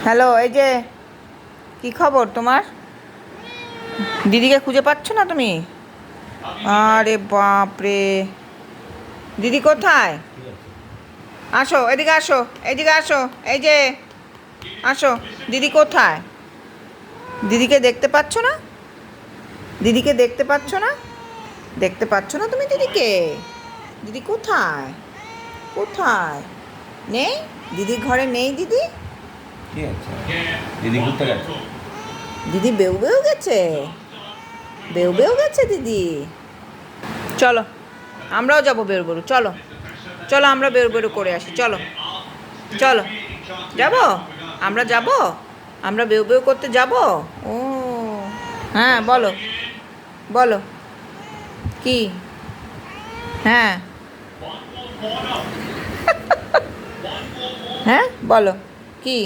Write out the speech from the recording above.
Hello, এই যে কি খবর তোমার? দিদিকে খুঁজে পাচ্ছ না তুমি? আরে বাপরে, দিদি কোথায়? আসো এদিকে, আসো এদিকে, আসো। এই যে আসো। দিদি কোথায়? দিদিকে দেখতে পাচ্ছ না? দিদিকে দেখতে পাচ্ছ না? দেখতে পাচ্ছ না তুমি দিদিকে? দিদি কোথায়? কোথায়? নেই? দিদি ঘরে নেই দিদি? কি আছে? দিদি ঘুরতে গেছে। দিদি বেউ বেউ গেছে? বেউ বেউ গেছে দিদি? চলো আমরাও যাবো বেরু বেরু, চলো চলো আমরা বেরু বেরু করে আসি, চলো চলো। যাবো? আমরা যাব? আমরা বেউ বেউ করতে যাব? ও হ্যাঁ, বলো বলো কি? হ্যাঁ হ্যাঁ, বলো কি?